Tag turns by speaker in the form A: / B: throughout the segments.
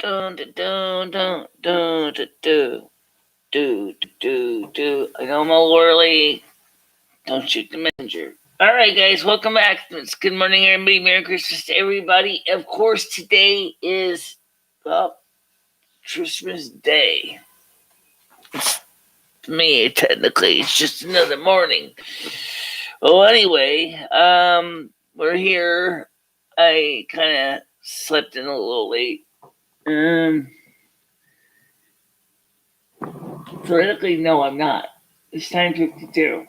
A: Dun, dun, dun, dun, dun, dun, dun. Do. I know I'm a little early. Don't shoot the messenger. All right, guys, welcome back. It's good morning, everybody. Merry Christmas to everybody. Of course, today is, well, Christmas Day. To me, technically, it's just another morning. Well, anyway, we're here. I kind of slept in a little late. Theoretically, no, I'm not. It's 9:52.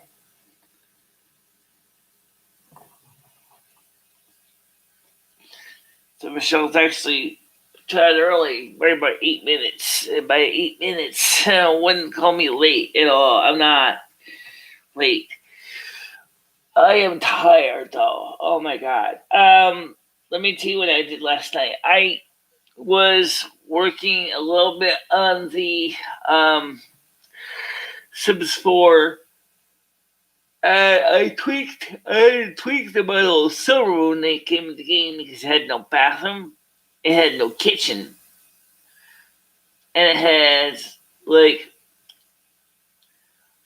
A: So Michelle's actually tried early, by about 8 minutes. By 8 minutes, wouldn't call me late at all. I'm not late. I am tired, though. Oh, my God. Let me tell you what I did last night. I was working a little bit on the Sims 4. I tweaked the little Silvermoon that came in the game because it had no bathroom, it had no kitchen, and it has like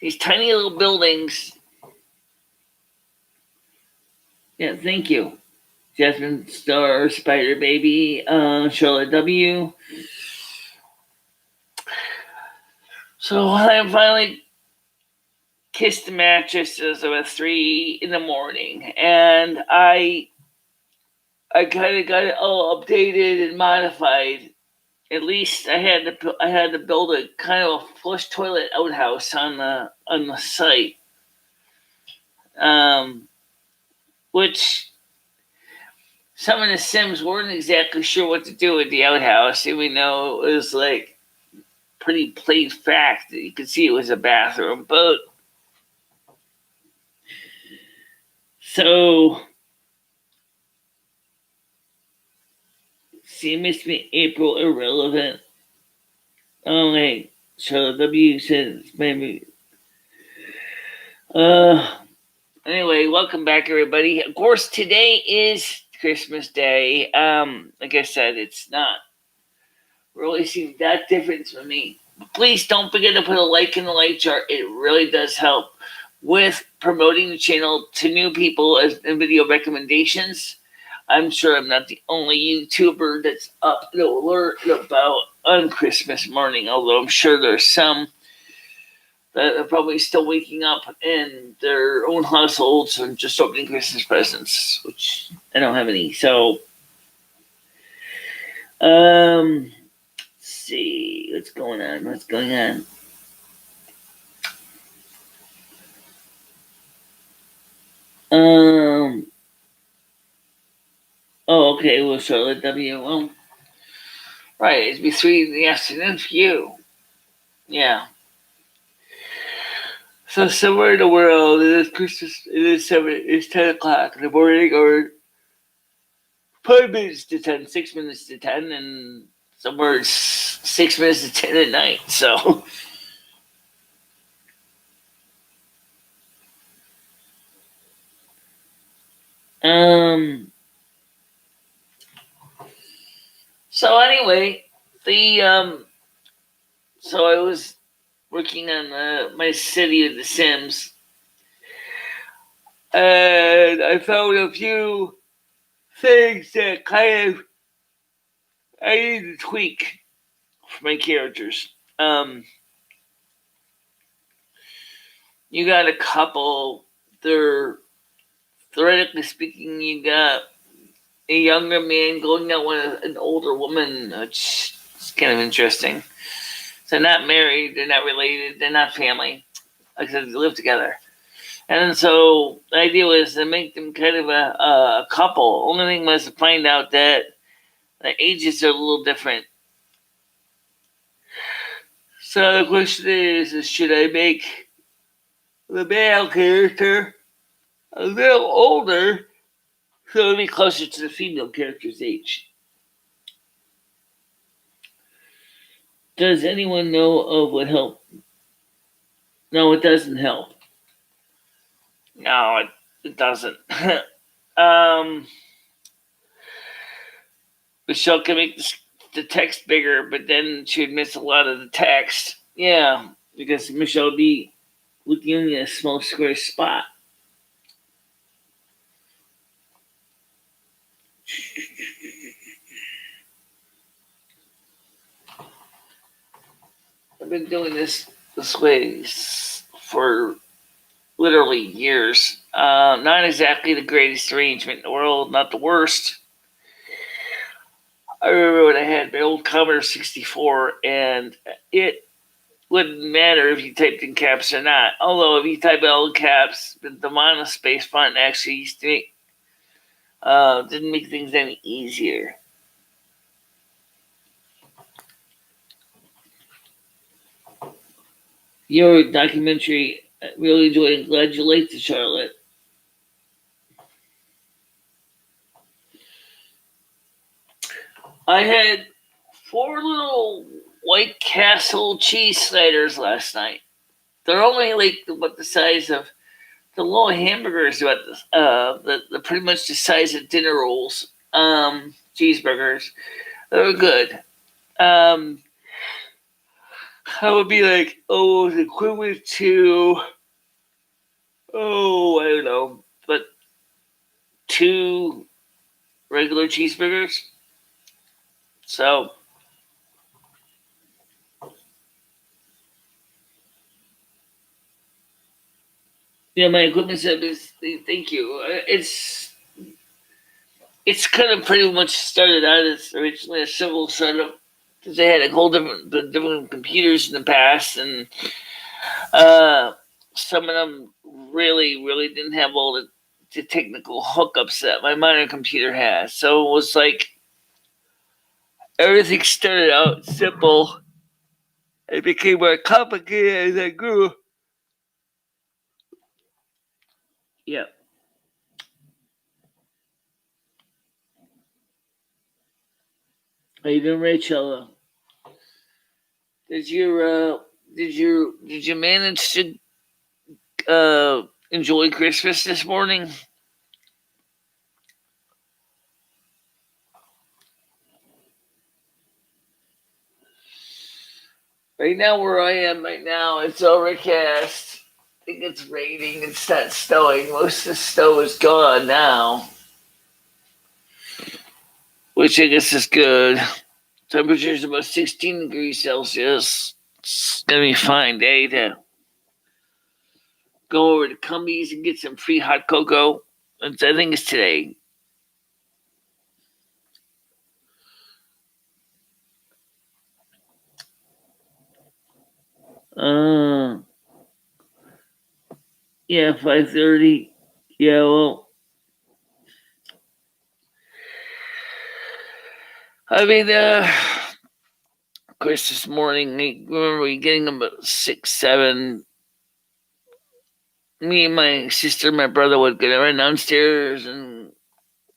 A: these tiny little buildings. Yeah, thank you, Jasmine Star, Spider Baby, Charlotte W. So I finally kissed the mattress as it was 3 in the morning, and I kind of got it all updated and modified. At least I had to build a kind of a flush toilet outhouse on the site, which some of the Sims weren't exactly sure what to do with the outhouse, even though it was like pretty plain fact that you could see it was a bathroom. But so, see, missed me. April irrelevant. Oh wait, Charlotte W says maybe. Anyway, welcome back, everybody. Of course, today is Christmas Day. Like I said, it's not really seems that different for me. Please don't forget to put a like in the like chart. It really does help with promoting the channel to new people as in video recommendations. I'm sure I'm not the only YouTuber that's up to alert about on Christmas morning, although I'm sure there's some that are probably still waking up in their own households and just opening Christmas presents, which I don't have any. So, let's see what's going on. Oh, okay. Well, Charlotte W. Well, right. It'd be 3 in the afternoon for you. Yeah. So somewhere in the world, it is Christmas. It is 10 o'clock in the morning, or 5 minutes to 10, 6 minutes to 10, and somewhere it's 6 minutes to 10 at night. So, so anyway, so I was working on my city of the Sims, and I found a few things that kind of I need to tweak for my characters. You got a couple. They're theoretically speaking, you got a younger man going out with an older woman, which is kind of interesting. So not married, they're not related, they're not family, because they live together. And so the idea was to make them kind of a couple. Only thing was to find out that the ages are a little different. So the question is should I make the male character a little older so it'll be closer to the female character's age? Does anyone know of what help? No, it doesn't help. No, it doesn't. Michelle can make the text bigger, but then she would miss a lot of the text. Yeah, because Michelle would be looking in a small square spot. I've been doing this way for literally years. Not exactly the greatest arrangement in the world, not the worst. I remember when I had my old Commodore 64, and it wouldn't matter if you typed in caps or not. Although if you type in all caps, the monospace font actually used to make, didn't make things any easier. Your documentary, I really enjoyed it. Glad you liked it, Charlotte. I had 4 little White Castle cheese sliders last night. They're only like about the size of the little hamburgers, about the pretty much the size of dinner rolls, cheeseburgers. They were good. I would be like, equivalent to, I don't know, but 2 regular cheeseburgers. So, yeah, my equipment setup is, thank you. It's kind of pretty much started out as originally a civil setup because they had a whole different computers in the past, and some of them really didn't have all the technical hookups that my minor computer has. So it was like everything started out simple. It became more complicated as I grew. Yeah. How you doing, Rachel? Did you manage to enjoy Christmas this morning? Right now, where I am right now, it's overcast. I think it's raining. It's not snowing. Most of the snow is gone now, which I guess is good. Temperature is about 16 degrees Celsius. It's gonna be a fine day to go over to Cumbies and get some free hot cocoa. I think it's today. Uh, yeah, 5:30. Yeah, well, I mean, of course, this morning, I remember we getting about 6, 7. Me and my sister and my brother would get run downstairs, and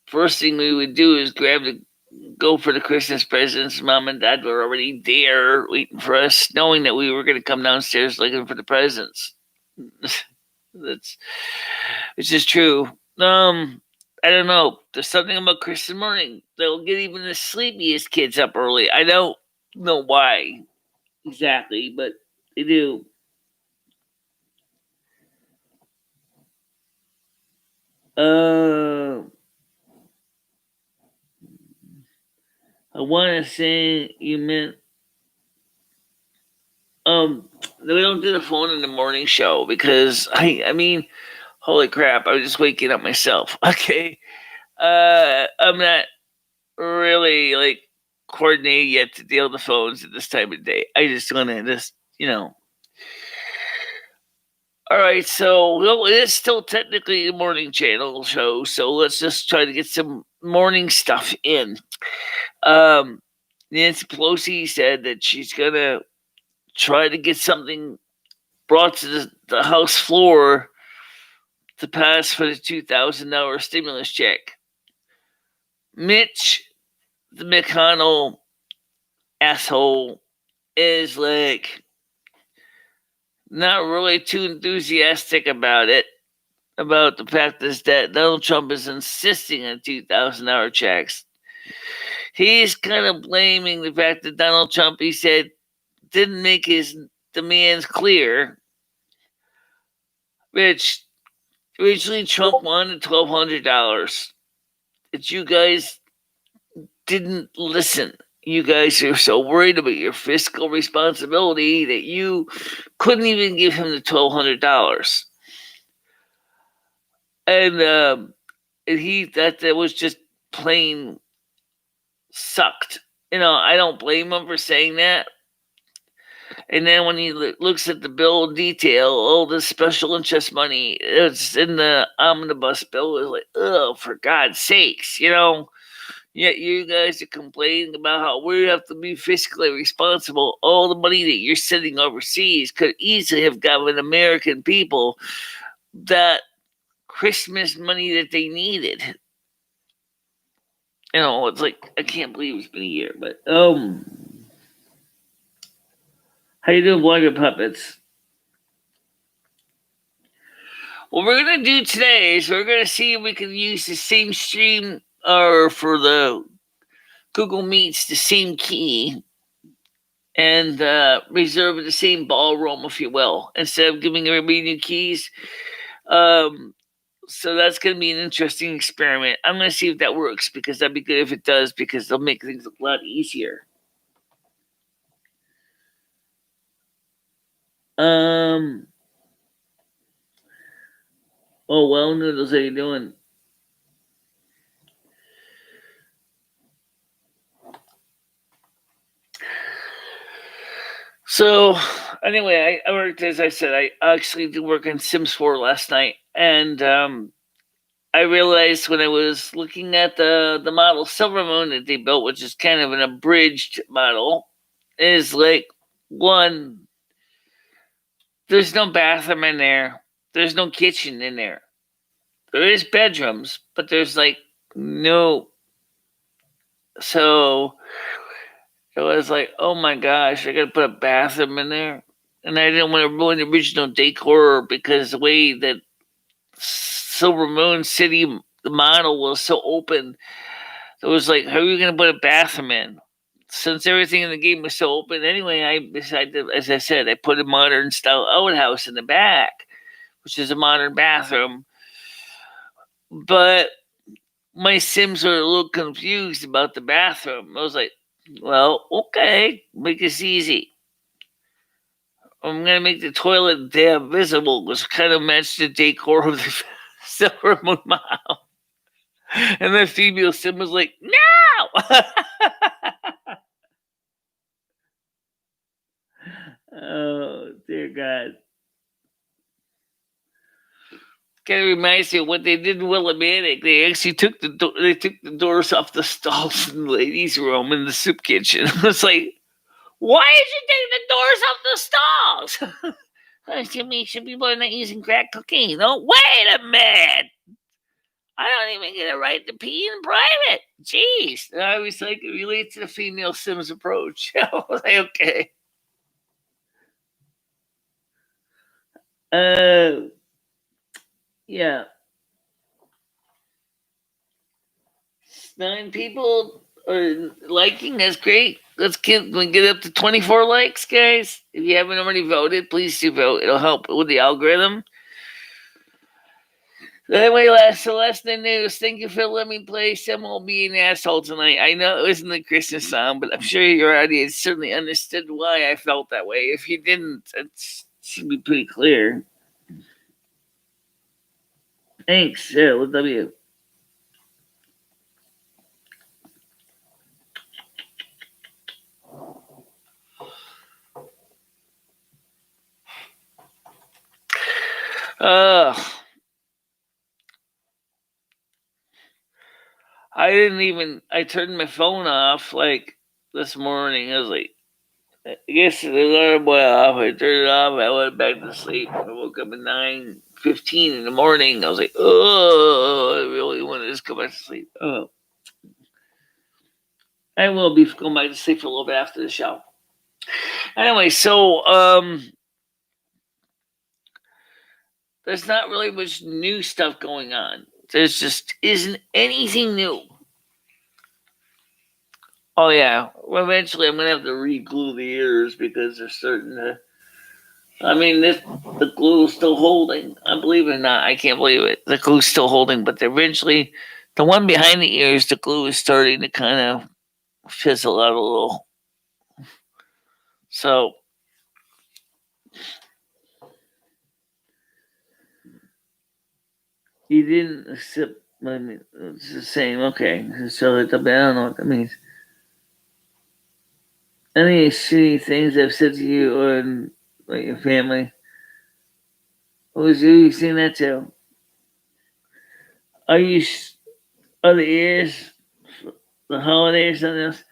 A: first thing we would do is go for the Christmas presents. Mom and Dad were already there waiting for us, knowing that we were going to come downstairs looking for the presents. That's Which is true. I don't know. There's something about Christmas morning. They'll get even the sleepiest kids up early. I don't know why exactly, but they do. Uh, I want to say you meant we don't do the phone in the morning show because I mean, holy crap! I was just waking up myself. Okay, I'm not really like coordinated yet to deal with the phones at this time of day. I just want to All right, so well, it is still technically a morning channel show, so let's just try to get some morning stuff in. Nancy Pelosi said that she's gonna try to get something brought to the House floor to pass for the $2,000 stimulus check. Mitch, the McConnell asshole, is like not really too enthusiastic about it. About the fact is that Donald Trump is insisting on $2,000 checks. he's kind of blaming the fact that Donald Trump, he said, didn't make his demands clear, which originally Trump wanted $1,200. That you guys didn't listen. You guys are so worried about your fiscal responsibility that you couldn't even give him the $1,200. And he thought that was just plain sucked. I don't blame him for saying that. And then when he looks at the bill in detail, all the special interest money, it's in the omnibus bill, is like, oh, for God's sakes, Yet you guys are complaining about how we have to be fiscally responsible. All the money that you're sending overseas could easily have given American people that Christmas money that they needed. It's like, I can't believe it's been a year, but how you doing, Blogger Puppets? What we're gonna do today is we're gonna see if we can use the same stream or for the Google Meets the same key and reserve the same ballroom, if you will, instead of giving everybody new keys. So that's going to be an interesting experiment. I'm going to see if that works, because that'd be good if it does, because they'll make things a lot easier. Oh, well, Noodles, how you doing? So, anyway, I worked, as I said, I actually did work on Sims 4 last night, and I realized when I was looking at the model Silvermoon that they built, which is kind of an abridged model, is like, one, there's no bathroom in there. There's no kitchen in there. There is bedrooms, but there's like no. So it was like, oh my gosh, I got to put a bathroom in there. And I didn't want to ruin the original decor, because the way that Silvermoon City, the model, was so open, it was like, how are you going to put a bathroom in? Since everything in the game was so open anyway, I decided, as I said, I put a modern style outhouse in the back, which is a modern bathroom. But my Sims are a little confused about the bathroom. I was like, well, okay, make this easy. I'm going to make the toilet damn visible, which kind of matched the decor of the Silvermoon model. And the female Sim was like, no! Oh, dear God. Kind of reminds me of what they did in Willimantic. They actually took the doors off the stalls in the ladies' room in the soup kitchen. It's like, why did you take the doors off the stalls? To make sure people are not using crack cocaine. No, wait a minute. I don't even get a right to pee in private. Jeez. And I was like, it relates to the female Sims approach. I was like, okay. Yeah. 9 people are liking. That's great. Let's get up to 24 likes, guys. If you haven't already voted, please do vote. It'll help with the algorithm. Anyway, last thing news. Thank you for letting me play Some Will Be an Asshole tonight. I know it wasn't a Christmas song, but I'm sure your audience certainly understood why I felt that way. If you didn't, it should be pretty clear. Thanks. Yeah, with W. I turned my phone off like this morning. I was like, I guess the alarm went off. I turned it off. I went back to sleep. I woke up at 9:15 in the morning. I was like, oh, I really want to just go back to sleep. Oh. I will be going back to sleep for a little bit after the show. Anyway, so there's not really much new stuff going on. There's just isn't anything new. Oh yeah. Well, eventually I'm gonna have to re-glue the ears because they're starting to. I mean, the glue is still holding. I believe it or not, I can't believe it. The glue's still holding, but eventually, the one behind the ears, the glue is starting to kind of fizzle out a little. So you didn't accept. I mean, it's the same. Okay, so I don't know what that means. Any shitty things I've said to you or like your family? Who's you seen that too? Are you are the ears the holiday or something else?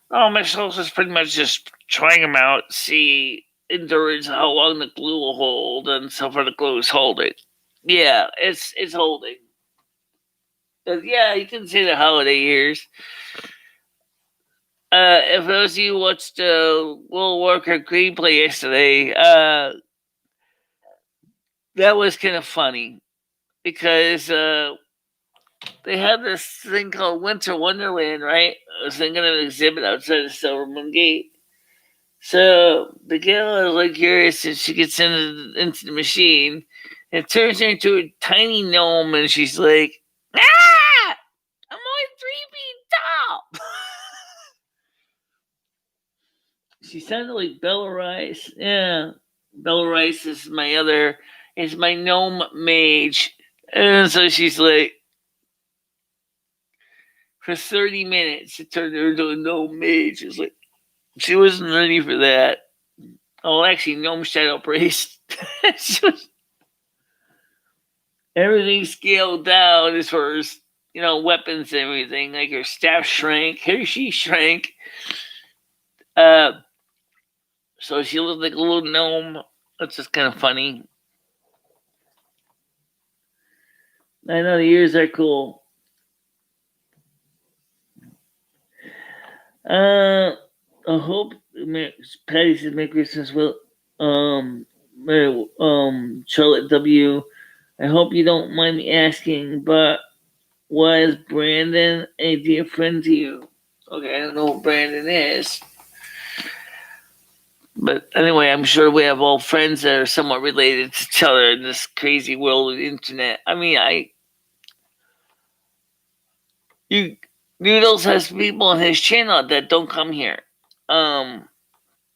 A: Oh, Michelle's just pretty much just trying them out, see endurance, how long the glue will hold, and so far the glue is holding. Yeah, it's holding. Yeah, you can see the holiday ears. If those of you watched Will Worker gameplay yesterday, that was kind of funny because they had this thing called Winter Wonderland, right? I was thinking of an exhibit outside of Silvermoon Gate. So the girl is like curious, and she gets into the machine. And it turns her into a tiny gnome, and she's like, "Ah, I'm only 3 feet tall." She sounded like Bella Rice. Yeah, Bella Rice is my gnome mage, and so she's like, for 30 minutes, it turned her into a gnome mage. It's like she wasn't ready for that. Oh, actually, gnome shadow priest. Everything scaled down as far as weapons and everything. Like her staff shrank, she shrank. Uh, so she looked like a little gnome. That's just kind of funny. I know the ears are cool. I hope Patty said Merry Christmas. Well, Charlotte W. I hope you don't mind me asking, but was Brandon a dear friend to you? Okay, I don't know who Brandon is. But anyway, I'm sure we have all friends that are somewhat related to each other in this crazy world of the internet. I mean, you Noodles has people on his channel that don't come here, um,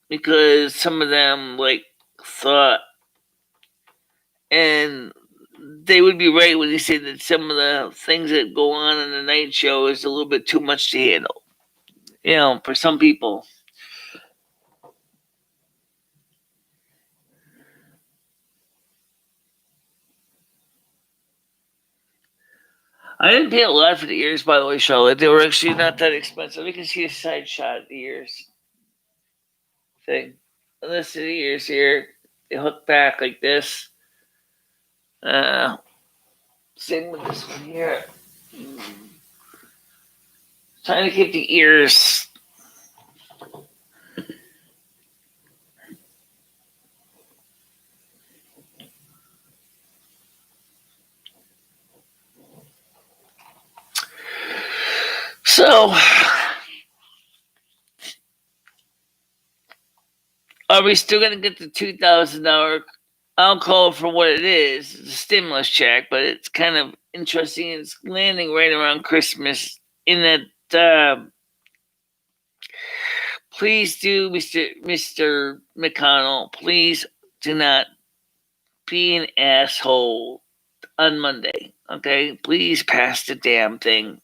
A: because some of them like thought, and they would be right when they say that some of the things that go on in the night show is a little bit too much to handle. For some people. I didn't pay a lot for the ears, by the way, Charlotte. They were actually not that expensive. You can see a side shot of the ears thing. And this is the ears here. They hook back like this. Uh, Same with this one here. Trying to keep the ears. So, are we still going to get the $2,000? I'll call it for what it is. It's a stimulus check, but it's kind of interesting. It's landing right around Christmas. In that, please do, Mr. McConnell. Please do not be an asshole on Monday. Okay, please pass the damn thing.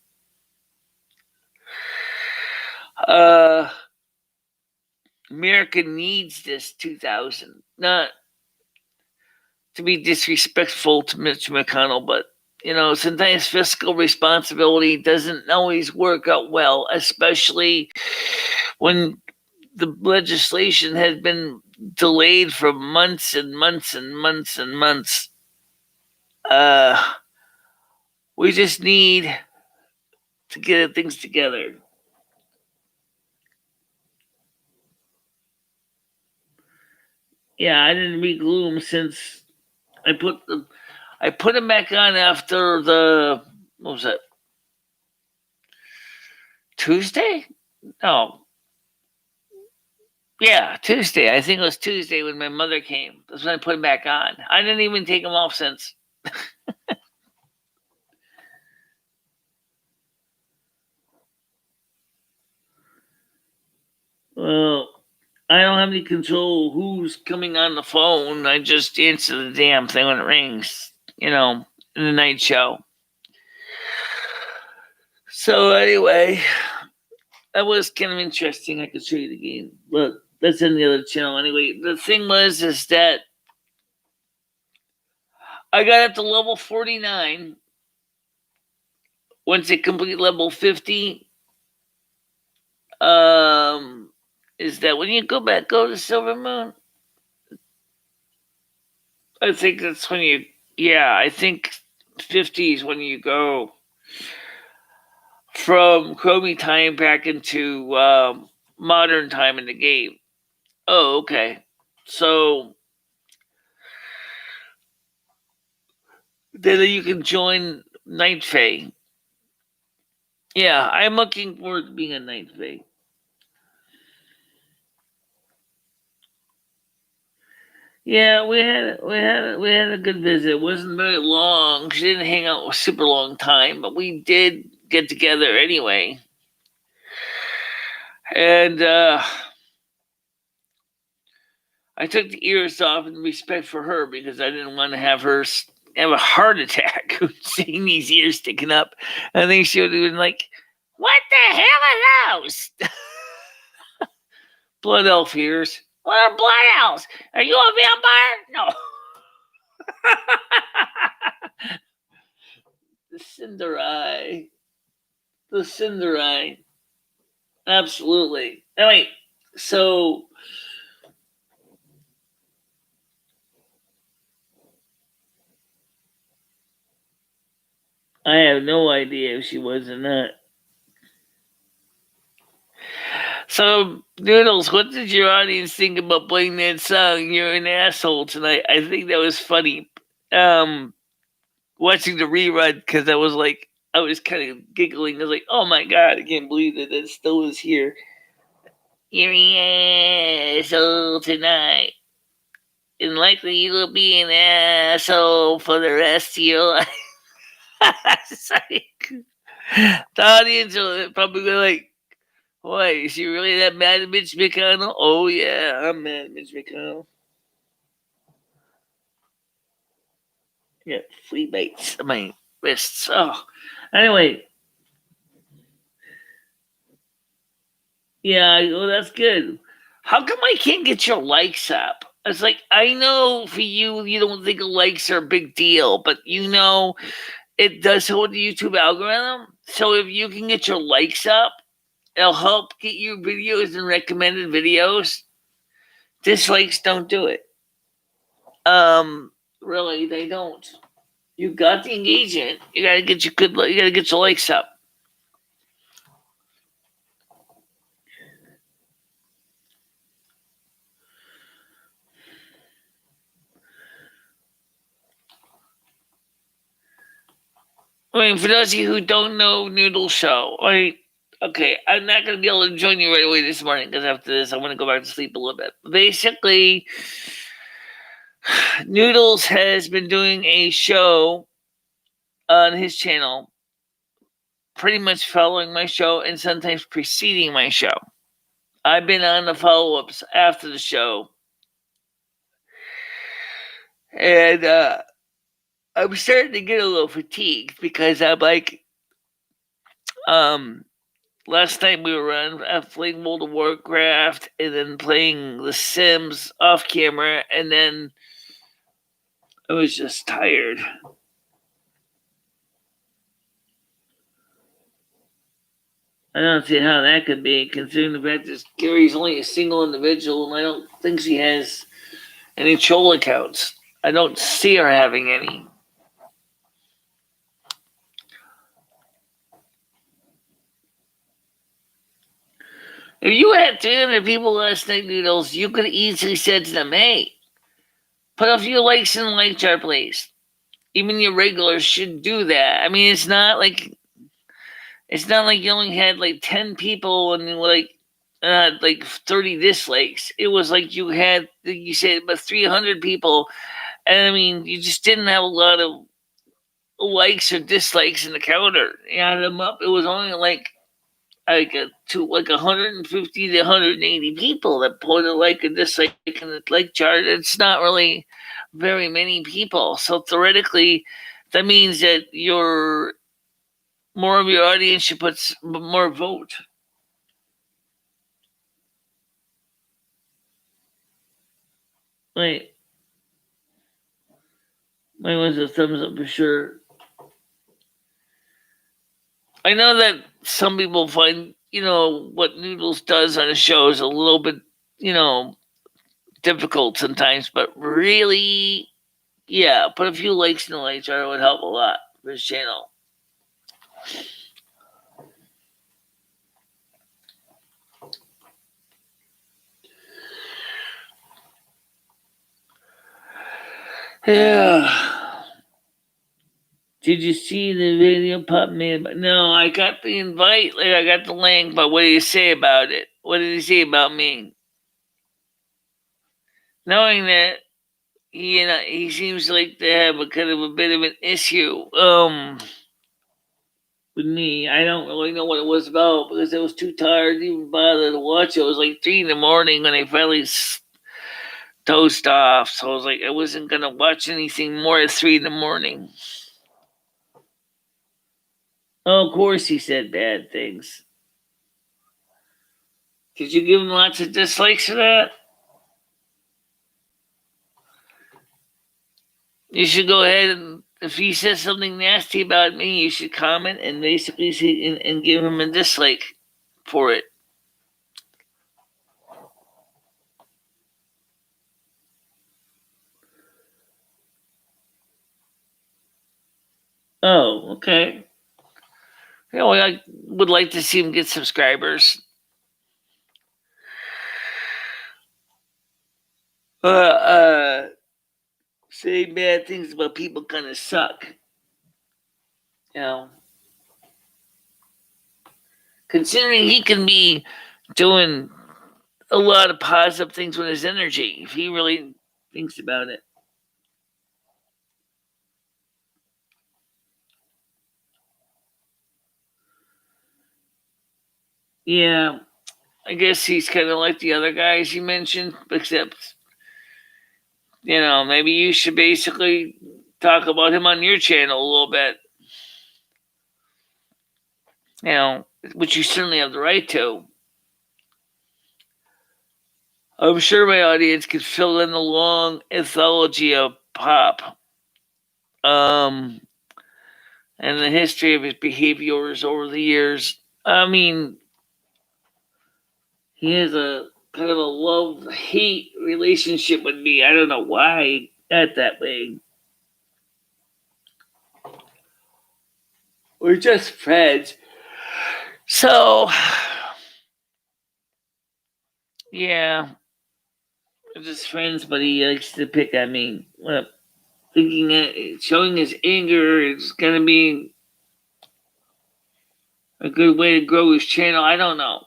A: America needs this 2,000. Not to be disrespectful to Mitch McConnell, but sometimes fiscal responsibility doesn't always work out well, especially when the legislation has been delayed for months and months and months and months. We just need to get things together. Yeah, I didn't reglue them since I put them back on after the what was that, Tuesday? No. Yeah, Tuesday. I think it was Tuesday when my mother came. That's when I put them back on. I didn't even take them off since. Well, I don't have any control who's coming on the phone. I just answer the damn thing when it rings, in the night show. So anyway, that was kind of interesting. I could show you the game, but that's in the other channel anyway. The thing is that I got up to level 49. Once I complete level 50, is that when you go to Silvermoon? I think that's when I think 50 is when you go from Chromie time back into modern time in the game. Oh, okay. So then you can join Night Fae. Yeah, I'm looking forward to being a Night Fae. Yeah, we had a good visit. It wasn't very long. She didn't hang out a super long time, but we did get together anyway. And I took the ears off in respect for her because I didn't want to have her have a heart attack seeing these ears sticking up. I think she would have been like, "What the hell are those?" Blood elf ears. What are blood elves? Are you a vampire? No. The Cinder Eye. The Cinder Eye. Absolutely. Anyway, so I have no idea if she was or not. So, Noodles, what did your audience think about playing that song, You're an Asshole, tonight? I think that was funny. Watching the rerun, because I was kind of giggling. I was like, oh my God, I can't believe that it still is here. You're an asshole tonight. And likely you will be an asshole for the rest of your life. It's like, the audience will probably be like, why, is she really that mad at Mitch McConnell? Oh, yeah, I'm mad at Mitch McConnell. Yeah, flea bites on my wrists. Oh, anyway. Yeah, well, that's good. How come I can't get your likes up? It's like, I know for you don't think likes are a big deal, but it does hold the YouTube algorithm. So if you can get your likes up, it'll help get you videos and recommended videos. Dislikes don't do it. Really, they don't. You got the engagement. You gotta get your You gotta get your likes up. I mean, for those of you who don't know Noodle Show, okay, I'm not going to be able to join you right away this morning because after this, I want to go back to sleep a little bit. Basically, Noodles has been doing a show on his channel, pretty much following my show and sometimes preceding my show. I've been on the follow-ups after the show. And I'm starting to get a little fatigued because I'm like, last night we were on playing World of Warcraft and then playing The Sims off camera, and then I was just tired. I don't see how that could be, considering the fact that Gary's only a single individual, and I don't think she has any troll accounts. I don't see her having any. If you had 300 people last night, Noodles, you could easily said to them, hey, put a few likes in the like chart, please. Even your regulars should do that. I mean, it's not like It's not like you only had like 10 people and like 30 dislikes. It was like you said about 300 people, and I mean you just didn't have a lot of likes or dislikes in the counter. You add them up, it was only to like 150 to 180 people that put a like and dislike in the like chart. It's not really very many people. So theoretically, that means that more of your audience should put more vote. Wait, mine was a thumbs up for sure. I know that some people find what Noodles does on a show is a little bit you know difficult sometimes, but really, yeah, put a few likes in the light chart would help a lot for his channel. Yeah. Did you see the video Pop made? No, I got the invite. Like I got the link, but what did he say about it? What did he say about me? Knowing that he seems like to have a kind of a bit of an issue with me. I don't really know what it was about because I was too tired to even bother to watch it. It was like 3 in the morning when I finally dozed off. So I was like, I wasn't gonna watch anything more at 3 in the morning. Oh, of course he said bad things. Did you give him lots of dislikes for that? You should go ahead and if he says something nasty about me, you should comment and basically see and give him a dislike for it. Oh, okay. Well, I would like to see him get subscribers. Uh, saying bad things about people kind of suck. You know, considering he can be doing a lot of positive things with his energy if he really thinks about it. Yeah, I guess he's kind of like the other guys you mentioned, except maybe you should basically talk about him on your channel a little bit. Which you certainly have the right to. I'm sure my audience could fill in the long anthology of Pop, and the history of his behaviors over the years. I mean, he has a kind of a love-hate relationship with me. I don't know why he got that way. We're just friends. So, yeah, we're just friends, but he likes to pick at me. Thinking that showing his anger is going to be a good way to grow his channel. I don't know.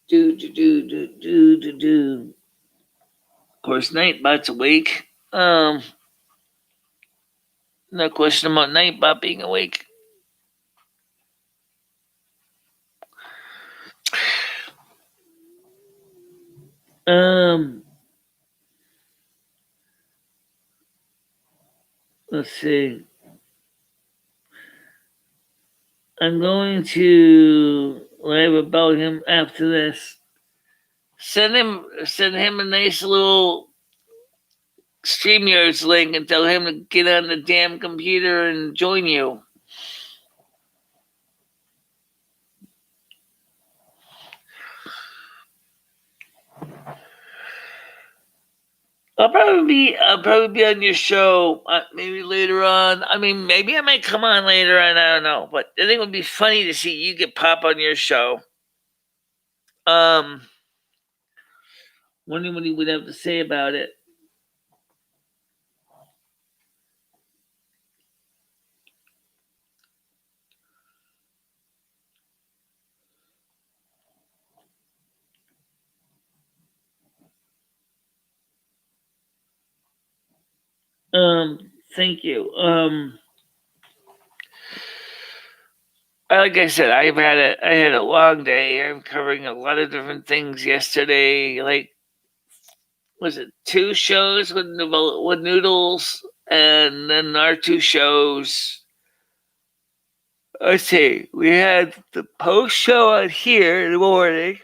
A: Do. Of course, Nightbot's awake. No question about Nightbot being awake. Um, let's see. I'm going to live about him after this. Send him a nice little StreamYards link and tell him to get on the damn computer and join you. I'll probably be on your show maybe later on. I mean, maybe I might come on later on. I don't know, but I think it would be funny to see you get Pop on your show. Um, Wondering what he would have to say about it. Thank you. Like I said, I had a long day. I'm covering a lot of different things yesterday. Like, was it 2 shows with Noodles, and then our 2 shows. Let's see, we had the post show out here in the morning,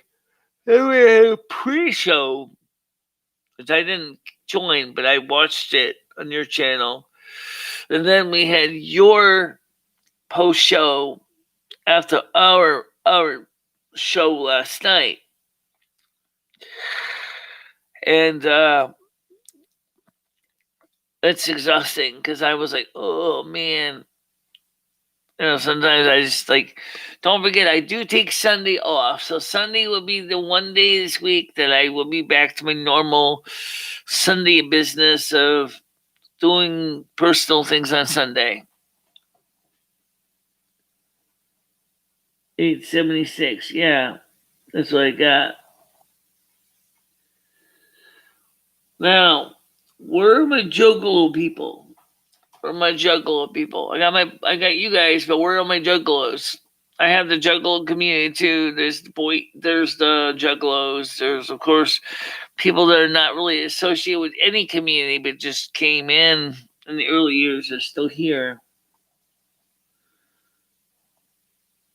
A: then we had a pre-show, which I didn't join, but I watched it on your channel, and then we had your post show after our show last night, and it's exhausting because I was like, oh man. Sometimes I just like, don't forget, I do take Sunday off. So Sunday will be the one day this week that I will be back to my normal Sunday business of doing personal things on Sunday. 876, yeah. That's what I got. Now, where are my Juggalo people? Where are my Juggalo people? I got you guys, but where are my Juggalos? I have the Juggalo community too. There's the Juggalos. There's of course people that are not really associated with any community, but just came in the early years are still here.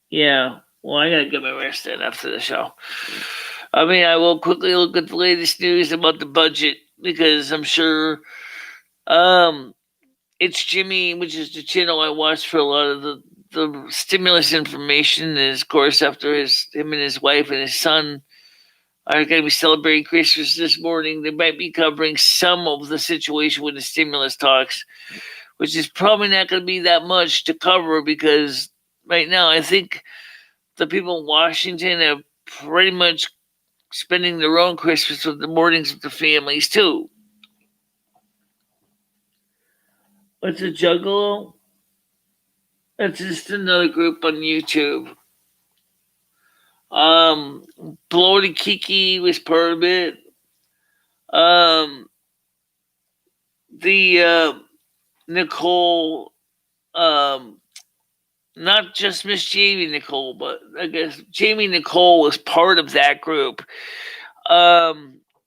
A: Yeah. Well, I gotta get my rest in after the show. I mean, I will quickly look at the latest news about the budget because I'm sure it's Jimmy, which is the channel I watch for a lot of the stimulus information. Is of course after him and his wife and his son are going to be celebrating Christmas this morning. They might be covering some of the situation with the stimulus talks, which is probably not going to be that much to cover because right now I think the people in Washington are pretty much spending their own Christmas with the mornings with their families too. What's a Juggalo? That's just another group on YouTube. Bloody Kiki was part of it. The Nicole, not just Miss Jamie Nicole, but I guess Jamie Nicole was part of that group.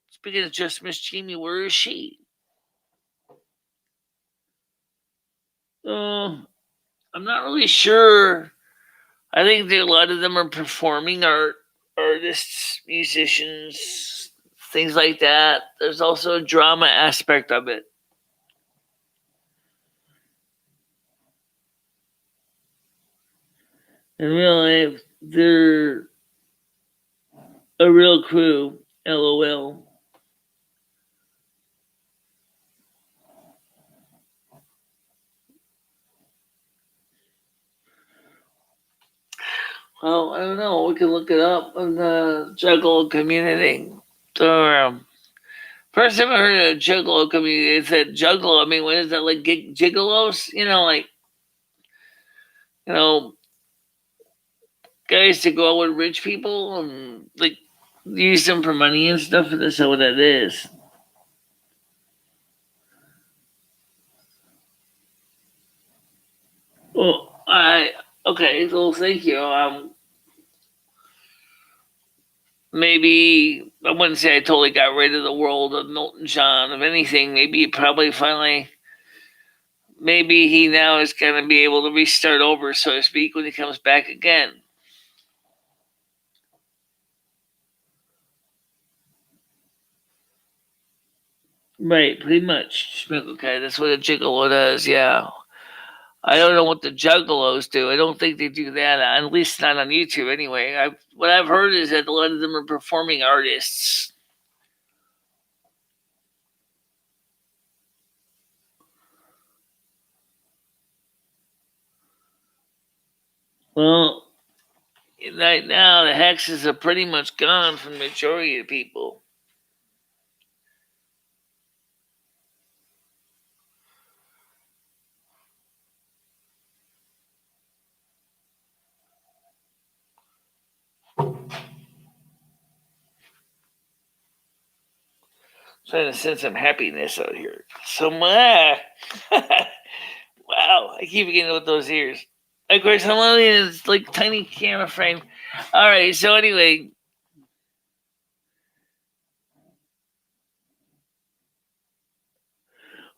A: Speaking of just Miss Jamie, where is she? I'm not really sure. I think that a lot of them are performing artists, musicians, things like that. There's also a drama aspect of it. In real life, they're a real crew. LOL. Well, I don't know. We can look it up in the Juggalo community. So, first time I heard of Juggalo community, it said Juggalo. I mean, what is that, like gigolos? Like, you know, guys to go out with rich people and, like, use them for money and stuff. That's not what that is. Well, okay, so thank you. Maybe I wouldn't say I totally got rid of the world of Milton John. If anything, maybe he probably finally, maybe he now is going to be able to restart over, so to speak, when he comes back again. Right, pretty much. Okay, that's what a gigolo does. Yeah, I don't know what the juggalos do. I don't think they do that. At least not on YouTube, anyway. What I've heard is that a lot of them are performing artists. Well, right now the hexes are pretty much gone from the majority of people. Trying to send some happiness out here. So, wow, I keep getting with those ears. Of course, I'm only in this like tiny camera frame. All right, so anyway.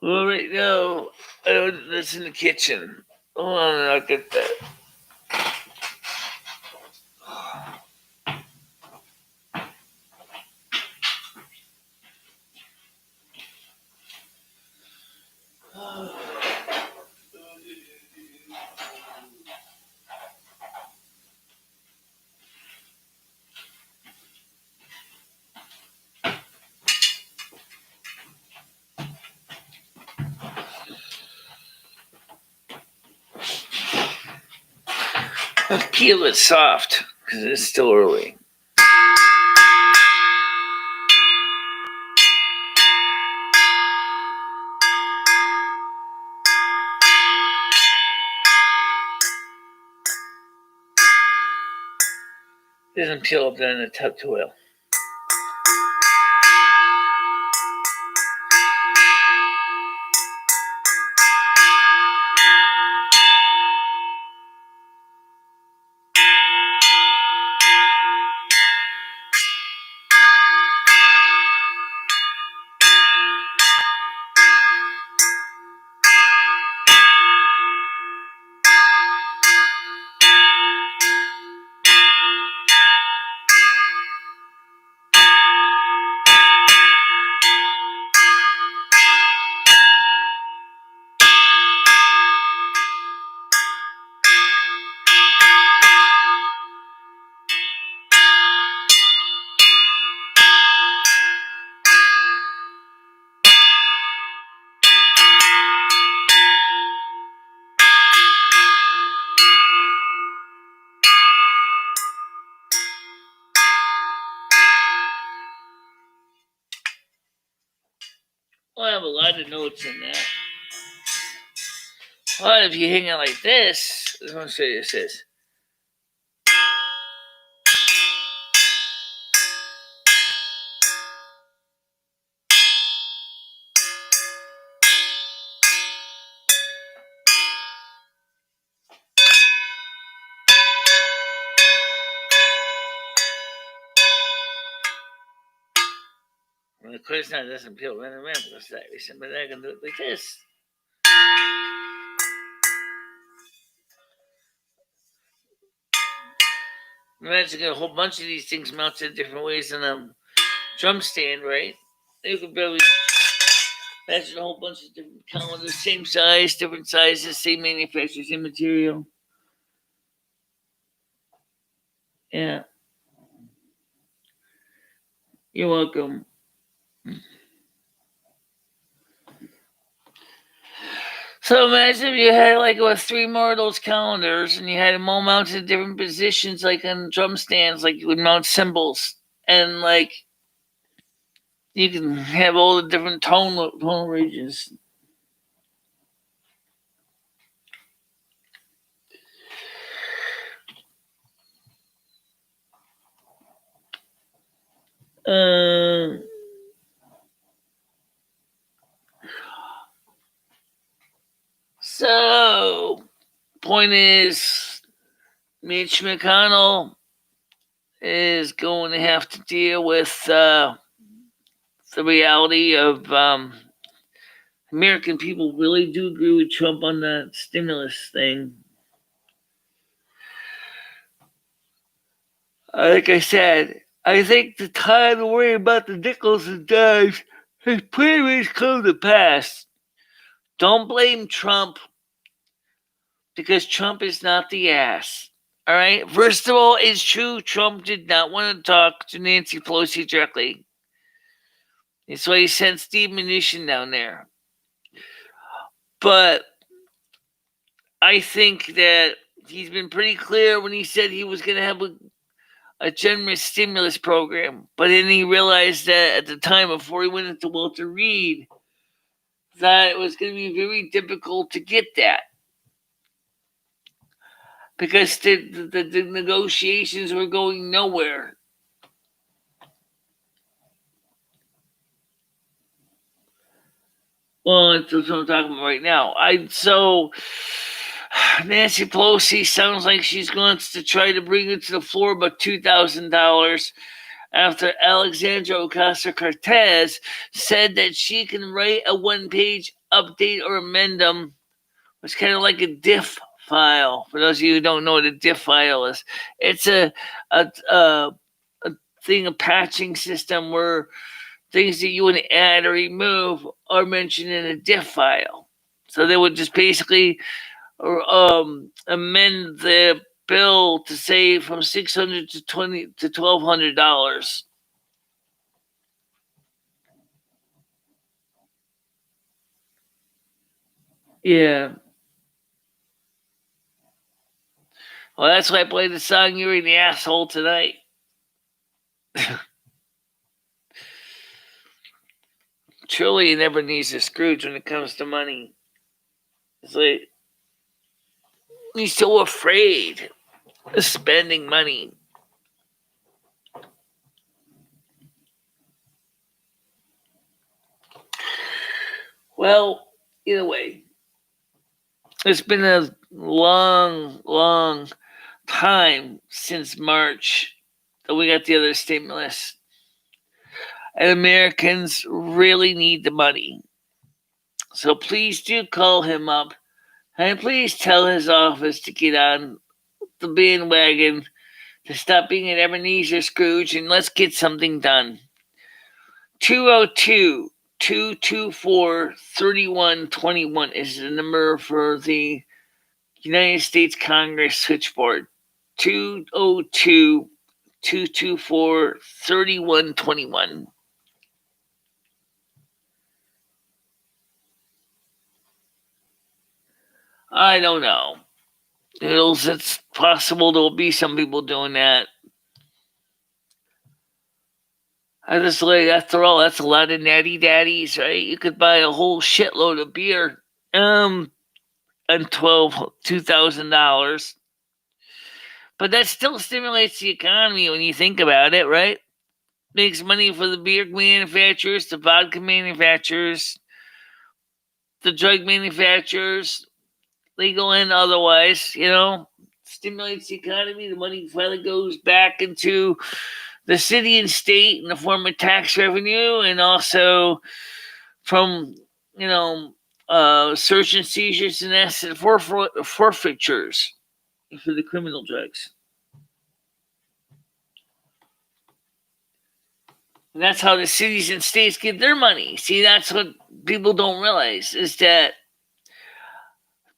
A: Well, right now, that's in the kitchen. Hold on, I'll get that. Let's peel it soft because it's still early. It doesn't peel up there in the tub too well. Well, I have a lot of notes in that. Well, if you hang it like this, I'm going to show you what this is. Well, of course, now it doesn't peel right around because that reason, but I can do it like this. Imagine a whole bunch of these things mounted different ways in a drum stand, right? You could barely imagine a whole bunch of different calendars, same size, different sizes, same manufacturer, same material. Yeah. You're welcome. So imagine if you had like with 3 more of those calendars and you had them all mounted in different positions, like on drum stands, like you would mount cymbals, and like you can have all the different tonal regions. So point is, Mitch McConnell is going to have to deal with the reality of American people really do agree with Trump on the stimulus thing. Like I said, I think the time to worry about the nickels and dimes has pretty much come to pass. Don't blame Trump because Trump is not the ass. All right. First of all, it's true Trump did not want to talk to Nancy Pelosi directly. That's why he sent Steve Mnuchin down there. But I think that he's been pretty clear when he said he was going to have a generous stimulus program. But then he realized that at the time, before he went into Walter Reed, that it was going to be very difficult to get that. Because the negotiations were going nowhere. Well, that's what I'm talking about right now. Nancy Pelosi sounds like she's going to try to bring it to the floor about $2,000 after Alexandra Ocasio-Cortez said that she can write a one-page update or amendum. It's kind of like a diff file. For those of you who don't know what a diff file is, it's a thing, a patching system where things that you want to add or remove are mentioned in a diff file. So they would just basically amend the bill to say from $600 to $1,200. Yeah. Well, that's why I played the song "You're in the Asshole" tonight. Truly, never needs a Scrooge when it comes to money. It's like he's so afraid of spending money. Well, either way, it's been a long time since March that we got the other stimulus. And Americans really need the money. So please do call him up and please tell his office to get on the bandwagon, to stop being an Ebenezer Scrooge, and let's get something done. 202-224-3121 is the number for the United States Congress switchboard. 202-224-3121. I don't know. It's possible there'll be some people doing that. I just like, after all, that's a lot of natty daddies, right? You could buy a whole shitload of beer, and $2,000. But that still stimulates the economy when you think about it, right? Makes money for the beer manufacturers, the vodka manufacturers, the drug manufacturers, legal and otherwise, stimulates the economy. The money finally goes back into the city and state in the form of tax revenue, and also from, search and seizures and asset forfeitures for the criminal drugs. And that's how the cities and states get their money. See, that's what people don't realize, is that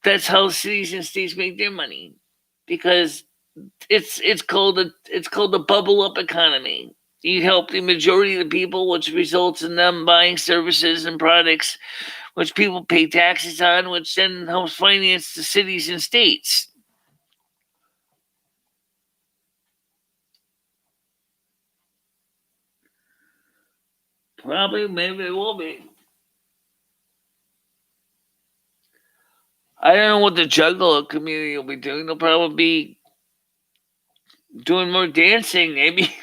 A: that's how cities and states make their money, because it's called a bubble up economy. You help the majority of the people, which results in them buying services and products which people pay taxes on, which then helps finance the cities and states. Probably, maybe it will be. I don't know what the Juggalo community will be doing. They'll probably be doing more dancing, maybe.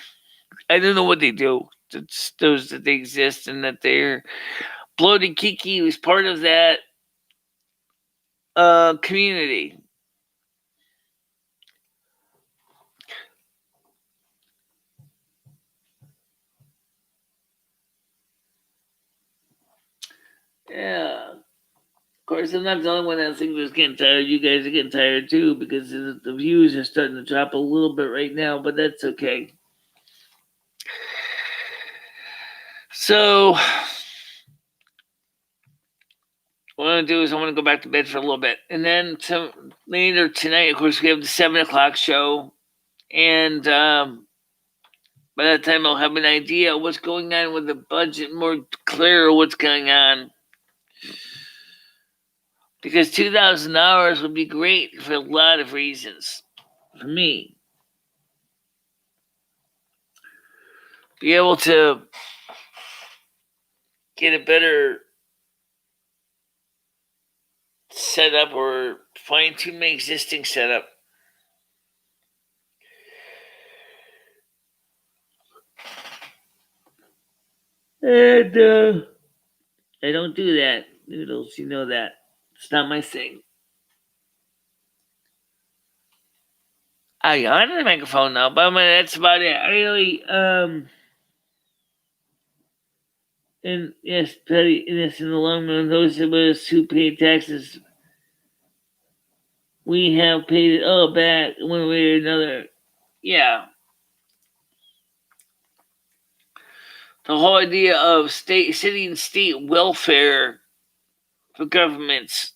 A: I don't know what they do. It's those that they exist and that they're Bloated Kiki was part of that community. Yeah. Of course, I'm not the only one that thinks was getting tired. You guys are getting tired too, because the views are starting to drop a little bit right now, but that's okay. So, what I'm going to do is I'm going to go back to bed for a little bit. And then later tonight, of course, we have the 7 o'clock show. And by that time, I'll have an idea of what's going on with the budget, more clear what's going on. Because $2,000 would be great for a lot of reasons. For me, be able to get a better setup or fine tune my existing setup. And I don't do that. Noodles, you know that. It's not my thing. I got the microphone now, but that's about it. I really, and yes, petty, and yes, in the long run, those of us who pay taxes, we have paid it all back one way or another. Yeah. The whole idea of city and state welfare for governments,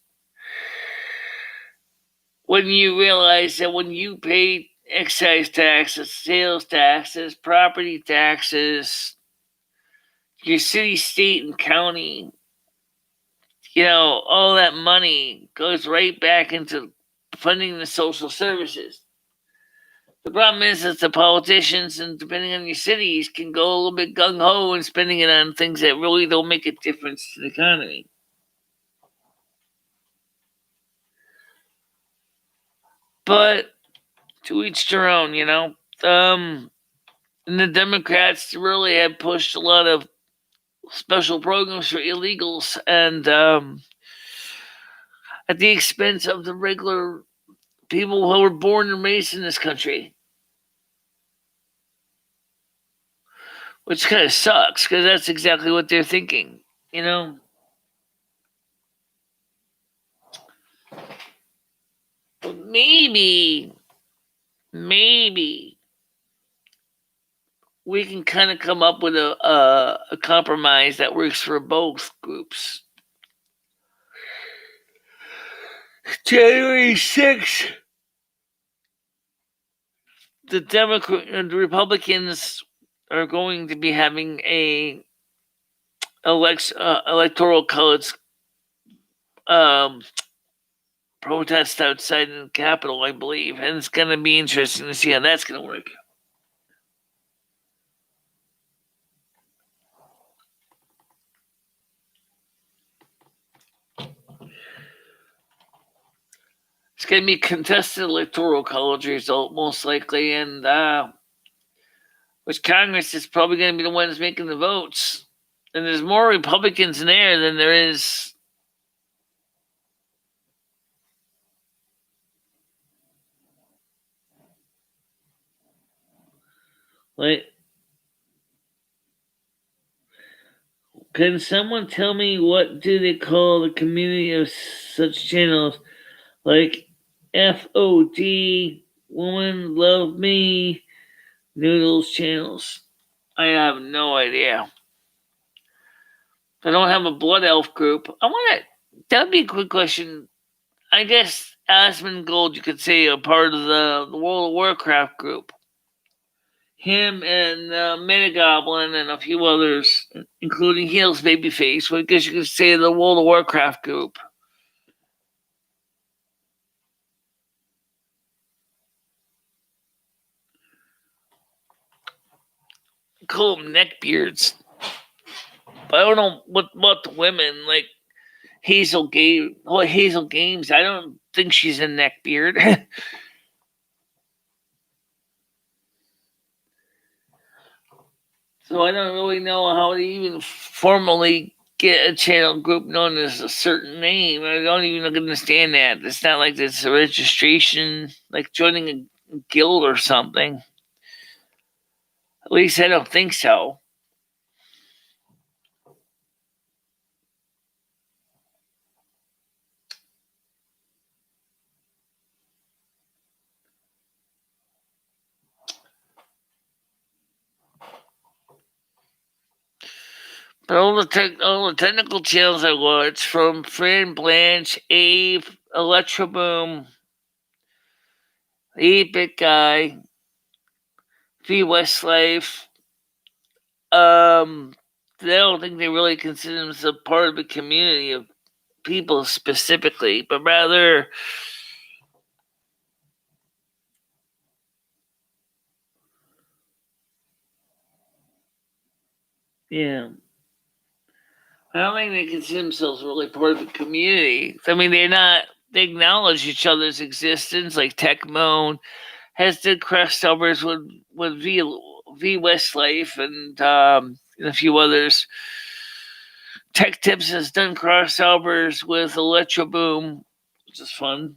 A: when you realize that when you pay excise taxes, sales taxes, property taxes, your city, state, and county, all that money goes right back into funding the social services. The problem is that the politicians, and depending on your cities, can go a little bit gung ho and spending it on things that really don't make a difference to the economy. But to each their own, And the Democrats really have pushed a lot of special programs for illegals, and at the expense of the regular people who were born and raised in this country. Which kind of sucks, because that's exactly what they're thinking, But maybe we can kind of come up with a compromise that works for both groups. January 6th, the Republicans are going to be having a electoral college protest outside the Capitol, I believe, and it's going to be interesting to see how that's going to work. It's going to be a contested electoral college result, most likely, and which Congress is probably going to be the ones making the votes. And there's more Republicans in there than there is. Can someone tell me what do they call the community of such channels like FOD, Woman Love Me, Noodles channels? I have no idea. I don't have a Blood Elf group. That'd be a quick question. I guess Asmongold, you could say, are part of the World of Warcraft group. Him and Metagoblin and a few others, including Heels Babyface, I guess you could say the World of Warcraft group. Call them neckbeards. But I don't know what the women, like Hazel Games. I don't think she's a neckbeard. So I don't really know how to even formally get a channel group known as a certain name. I don't even understand that. It's not like it's a registration, like joining a guild or something. At least I don't think so. But all the technical channels I watch, from Fran Blanche, Ave, Electroboom, the 8-Bit Guy, V Westlife, I don't think they really consider themselves part of a community of people specifically, but rather yeah. I don't think they consider themselves really part of a community. I mean, they acknowledge each other's existence, like TechMoan has did crossovers with V Westlife and a few others. Tech Tips has done crossovers with Electro Boom, which is fun.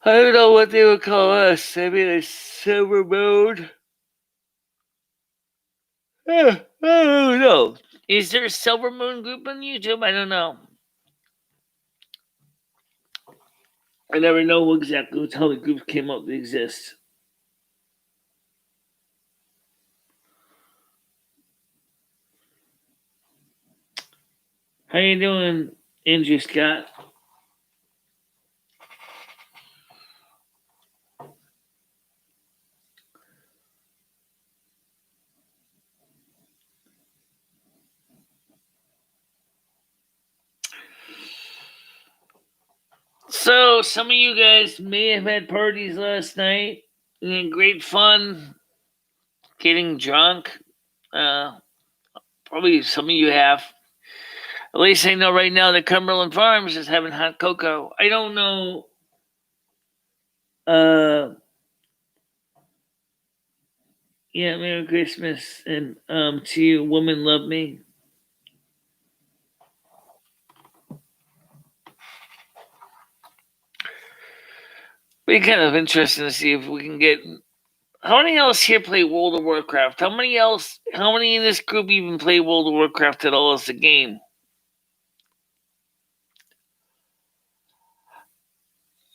A: I don't know what they would call us. Maybe a Silvermoon. I don't know. Is there a Silvermoon group on YouTube? I don't know. I never know exactly how the group came up to exist. How you doing, Andrew Scott? So, some of you guys may have had parties last night and had great fun getting drunk. Probably some of you have. At least I know right now that Cumberland Farms is having hot cocoa. I don't know. Yeah, Merry Christmas, and to you, Woman Love Me. Be kind of interesting to see if we can get. How many else here play World of Warcraft? How many in this group even play World of Warcraft at all as a game?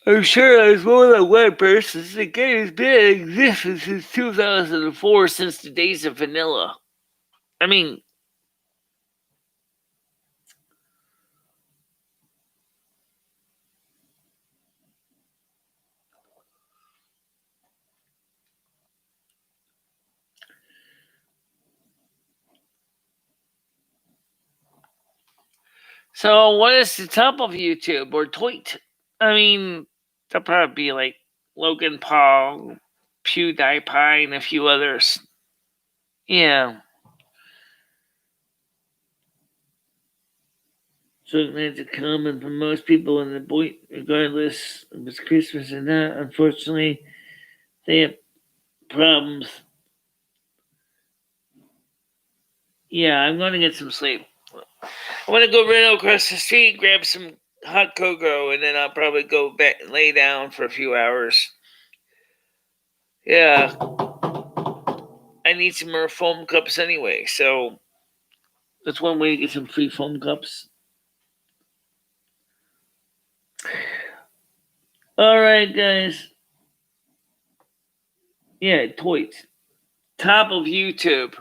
A: I'm sure there's more than one person. The game's been in existence since 2004, since the days of vanilla. I mean, so what is the top of YouTube or tweet? I mean, there'll probably be like Logan Paul, PewDiePie, and a few others. Yeah. So glad to come, and for most people in the point, regardless if it's Christmas or not, unfortunately, they have problems. Yeah, I'm going to get some sleep. I'm going to go run across the street, grab some hot cocoa, and then I'll probably go back and lay down for a few hours. Yeah. I need some more foam cups anyway, so that's one way to get some free foam cups. All right, guys. Yeah, toys. Top of YouTube.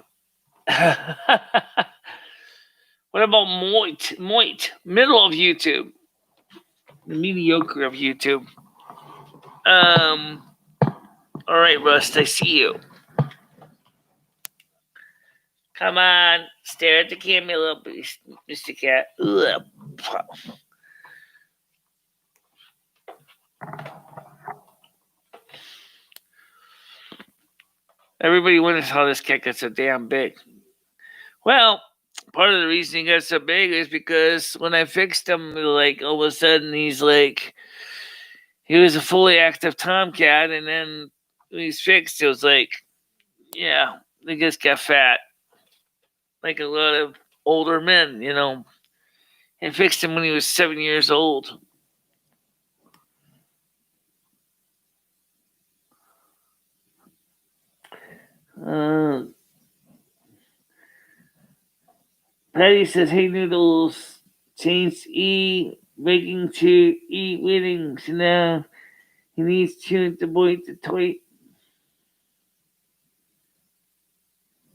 A: What about Moit? Middle of YouTube. The mediocre of YouTube. All right, Rust, I see you. Come on, stare at the camera, Mr. Cat. Ugh. Everybody wonders how this cat got so damn big. Well, part of the reason he got so big is because when I fixed him, like all of a sudden he was a fully active tomcat, and then when he's fixed, it was like, yeah, they just got fat, like a lot of older men, and fixed him when he was 7 years old. Patty says, "Hey Noodles, change E breaking to E winning. So now he needs to the boy to tweet."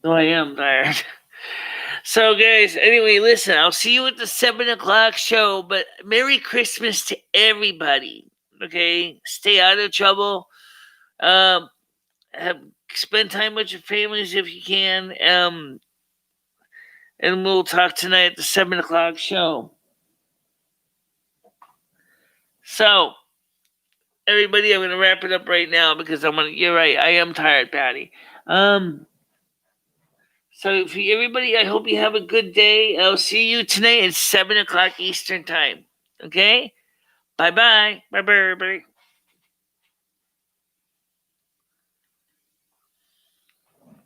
A: Oh, I am tired. So, guys, anyway, listen, I'll see you at the 7 o'clock show, but Merry Christmas to everybody. Okay? Stay out of trouble. Spend time with your families if you can. And we'll talk tonight at the 7 o'clock show. So, everybody, I'm going to wrap it up right now because you're right, I am tired, Patty. So for everybody, I hope you have a good day. I'll see you tonight at 7 o'clock Eastern time. Okay? Bye-bye. Bye-bye, everybody.